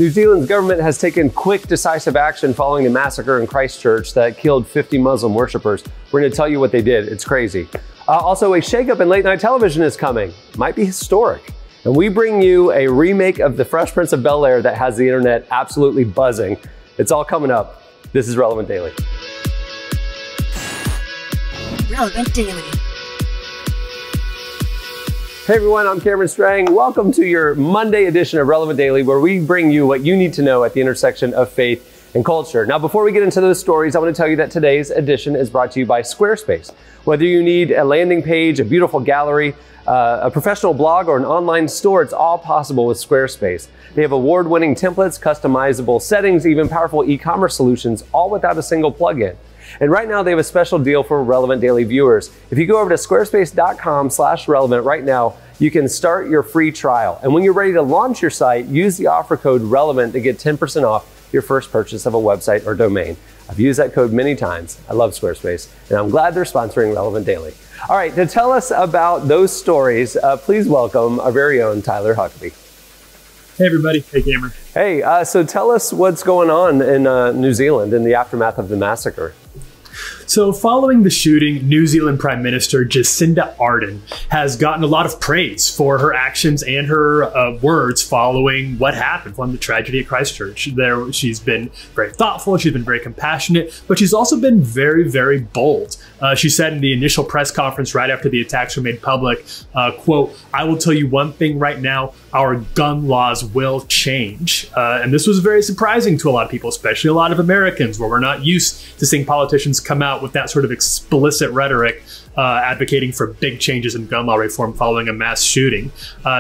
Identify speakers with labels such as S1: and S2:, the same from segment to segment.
S1: New Zealand's government has taken quick, decisive action following the massacre in Christchurch that killed 50 Muslim worshippers. We're going to tell you what they did. It's crazy. Also, a shakeup in late night television is coming. Might be historic. And we bring you a remake of The Fresh Prince of Bel-Air that has the internet absolutely buzzing. It's all coming up. This is Relevant Daily.
S2: Relevant Daily.
S1: Hey everyone, I'm Cameron Strang. Welcome to your Monday edition of Relevant Daily, where we bring you what you need to know at the intersection of faith and culture. Now, before we get into those stories, I want to tell you that today's edition is brought to you by Squarespace. Whether you need a landing page, a beautiful gallery, a professional blog, or an online store, it's all possible with Squarespace. They have award-winning templates, customizable settings, even powerful e-commerce solutions, all without a single plugin. And right now they have a special deal for Relevant Daily viewers. If you go over to squarespace.com/relevant right now, you can start your free trial. And when you're ready to launch your site, use the offer code RELEVANT to get 10% off your first purchase of a website or domain. I've used that code many times. I love Squarespace, and I'm glad they're sponsoring Relevant Daily. All right, to tell us about those stories, please welcome our very own Tyler Huckabee.
S3: Hey everybody. Hey Cameron.
S1: Hey, so tell us what's going on in New Zealand in the aftermath of the massacre.
S3: So following the shooting, New Zealand Prime Minister Jacinda Ardern has gotten a lot of praise for her actions and her words following what happened, following the tragedy at Christchurch. She's been very thoughtful, she's been very compassionate, but she's also been very, very bold. She said in the initial press conference right after the attacks were made public, quote, "I will tell you one thing right now, our gun laws will change." And this was very surprising to a lot of people, especially a lot of Americans, where we're not used to seeing politicians come out with that sort of explicit rhetoric advocating for big changes in gun law reform following a mass shooting.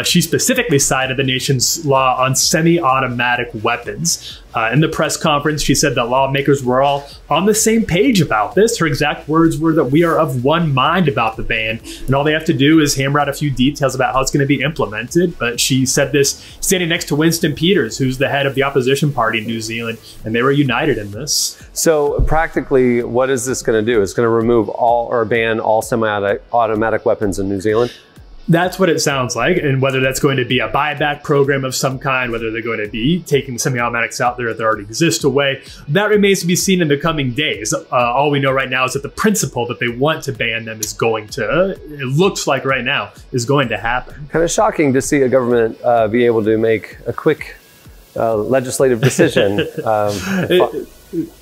S3: She specifically cited the nation's law on semi-automatic weapons. In the press conference, she said that lawmakers were all on the same page about this. Her exact words were that we are of one mind about the ban, and all they have to do is hammer out a few details about how it's going to be implemented. But she said this standing next to Winston Peters, who's the head of the opposition party in New Zealand, and they were united in this.
S1: So practically, what is this going to do? It's going to remove all or ban all semi-automatic weapons in New Zealand?
S3: That's what it sounds like, and whether that's going to be a buyback program of some kind, whether they're going to be taking semi-automatics out there that already exist away, that remains to be seen in the coming days. All we know right now is that the principle that they want to ban them is going to, it looks like right now, is going to happen.
S1: Kind of shocking to see a government be able to make a quick legislative decision.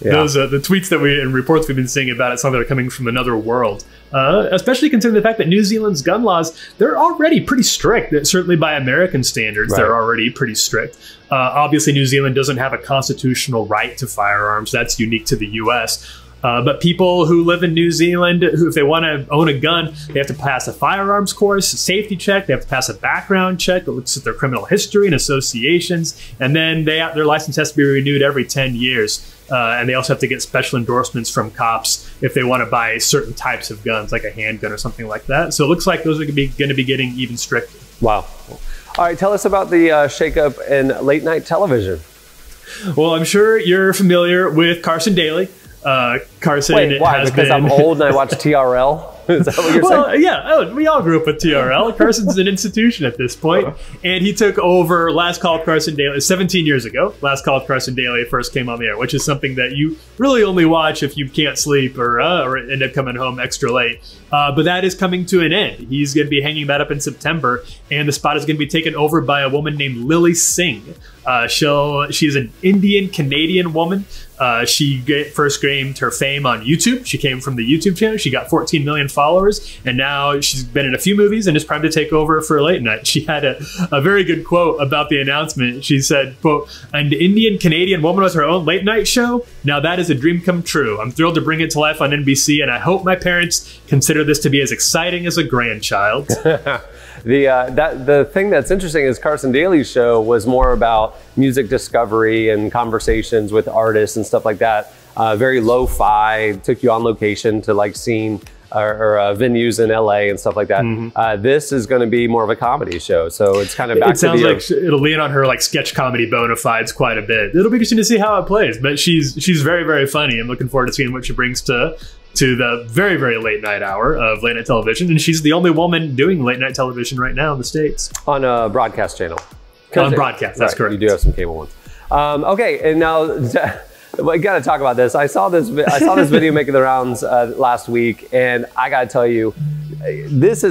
S3: Those the tweets that and reports we've been seeing about it sound like they're coming from another world. Especially considering the fact that New Zealand's gun laws, they're already pretty strict. Certainly by American standards, They're already pretty strict. Obviously, New Zealand doesn't have a constitutional right to firearms. That's unique to the U.S. But people who live in New Zealand, if they want to own a gun, they have to pass a firearms course, a safety check. They have to pass a background check that looks at their criminal history and associations. And then their license has to be renewed every 10 years. And they also have to get special endorsements from cops if they want to buy certain types of guns, like a handgun or something like that. So it looks like those are going to be getting even stricter.
S1: Wow. All right, tell us about the shakeup in late night television.
S3: Well, I'm sure you're familiar with Carson Daly. Carson.
S1: Wait, why? Because I'm old and I watch TRL? Is that what you're saying?
S3: Yeah, we all grew up with TRL. Carson's an institution at this point, and he took over Last Call with Carson Daly 17 years ago. Last Call with Carson Daly first came on the air, which is something that you really only watch if you can't sleep or end up coming home extra late. But that is coming to an end. He's going to be hanging that up in September, and the spot is going to be taken over by a woman named Lily Singh. She's an Indian-Canadian woman. She first gained her fame on YouTube. She came from the YouTube channel. She got 14 million followers, and now she's been in a few movies and is primed to take over for late night. She had a very good quote about the announcement. She said, quote, "An Indian-Canadian woman with her own late night show? Now that is a dream come true. I'm thrilled to bring it to life on NBC, and I hope my parents consider this to be as exciting as a grandchild."
S1: The thing that's interesting is Carson Daly's show was more about music discovery and conversations with artists and stuff like that. Very lo-fi, took you on location to like scene or venues in LA and stuff like that. Mm-hmm. This is going to be more of a comedy show, so it's kind of back. It sounds
S3: like it'll lean on her like sketch comedy bona fides quite a bit. It'll be interesting to see how it plays, but she's very, very funny. I'm looking forward to seeing what she brings to the very, very late night hour of late night television. And she's the only woman doing late night television right now in the States.
S1: On a broadcast channel.
S3: On broadcast, that's correct.
S1: You do have some cable ones. Okay, and now we got to talk about this. I saw this video making the rounds last week, and I got to tell you, this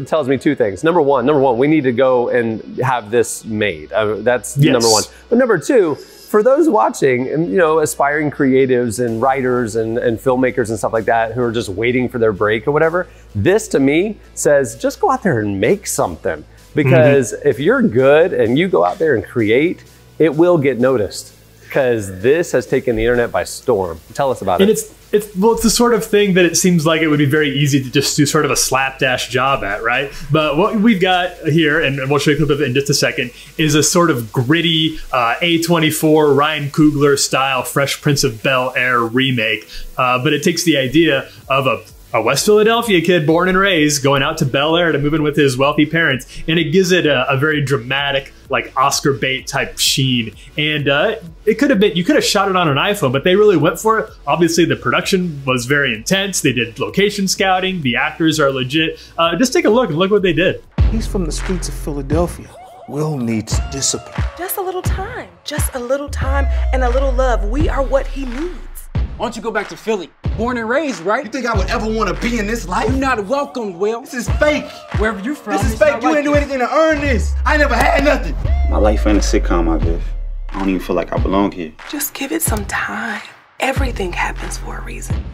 S1: tells me two things. Number one, we need to go and have this made. That's number one. But number two, for those watching, and aspiring creatives and writers and filmmakers and stuff like that who are just waiting for their break or whatever, this to me says just go out there and make something. Because if you're good and you go out there and create, it will get noticed. Because this has taken the internet by storm. Tell us about it.
S3: And it's the sort of thing that it seems like it would be very easy to just do sort of a slapdash job at, right? But what we've got here, and we'll show you a clip of it in just a second, is a sort of gritty A24 Ryan Coogler style Fresh Prince of Bel-Air remake. But it takes the idea of a West Philadelphia kid born and raised going out to Bel-Air to move in with his wealthy parents, and it gives it a very dramatic, like Oscar bait type sheen. And it could have been, you could have shot it on an iPhone, but they really went for it. Obviously the production was very intense. They did location scouting. The actors are legit. Just take a look and look what they did.
S4: He's from the streets of Philadelphia. Will needs discipline.
S5: Just a little time and a little love. We are what he needs.
S6: Why don't you go back to Philly? Born and raised, right?
S4: You think I would ever want to be in this life?
S6: You're not welcome, Will.
S4: This is fake.
S6: Wherever you from,
S4: this is fake. You didn't do anything to earn this. I never had nothing.
S7: My life ain't a sitcom, I guess. I don't even feel like I belong here.
S5: Just give it some time. Everything happens for a reason.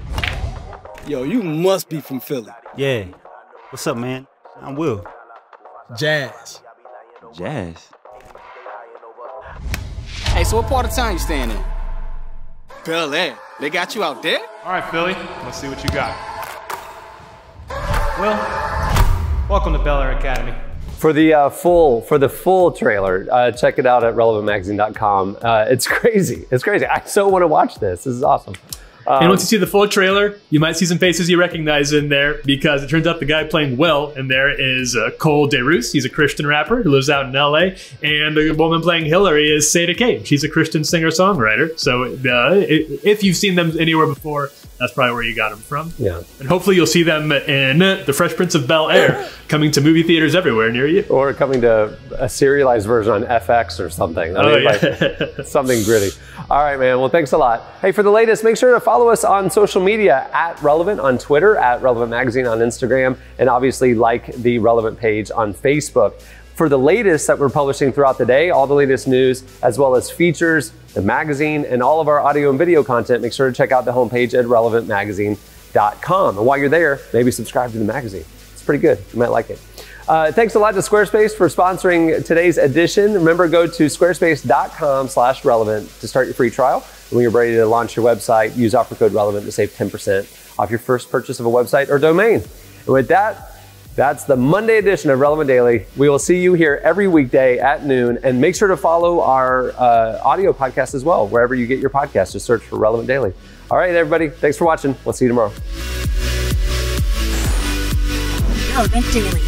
S8: Yo, you must be from Philly.
S7: Yeah. What's up, man? I'm Will.
S8: Jazz.
S7: Jazz?
S6: Hey, so what part of town you staying in?
S8: Bel-Air. They got you out there?
S9: All right, Philly, let's see what you got. Well, welcome to Bel-Air Academy.
S1: For the full trailer, check it out at relevantmagazine.com. It's crazy. It's crazy. I so want to watch this. This is awesome.
S3: And once you see the full trailer, you might see some faces you recognize in there, because it turns out the guy playing Will in there is Cole DeRoos. He's a Christian rapper who lives out in LA. And the woman playing Hillary is Seda Kate. She's a Christian singer-songwriter. So if you've seen them anywhere before, that's probably where you got them from.
S1: Yeah.
S3: And hopefully you'll see them in The Fresh Prince of Bel-Air, coming to movie theaters everywhere near you.
S1: Or coming to a serialized version on FX or something. I mean, like, something gritty. All right, man. Well, thanks a lot. Hey, for the latest, make sure to follow us on social media at Relevant on Twitter, at Relevant Magazine on Instagram, and obviously like the Relevant page on Facebook. For the latest that we're publishing throughout the day, all the latest news, as well as features, the magazine, and all of our audio and video content, make sure to check out the homepage at relevantmagazine.com. And while you're there, maybe subscribe to the magazine. It's pretty good. You might like it. Thanks a lot to Squarespace for sponsoring today's edition. Remember, go to squarespace.com/relevant to start your free trial. And when you're ready to launch your website, use offer code relevant to save 10% off your first purchase of a website or domain. And with that, that's the Monday edition of Relevant Daily. We will see you here every weekday at noon. And make sure to follow our audio podcast as well. Wherever you get your podcast, just search for Relevant Daily. All right, everybody. Thanks for watching. We'll see you tomorrow.
S2: Relevant Daily.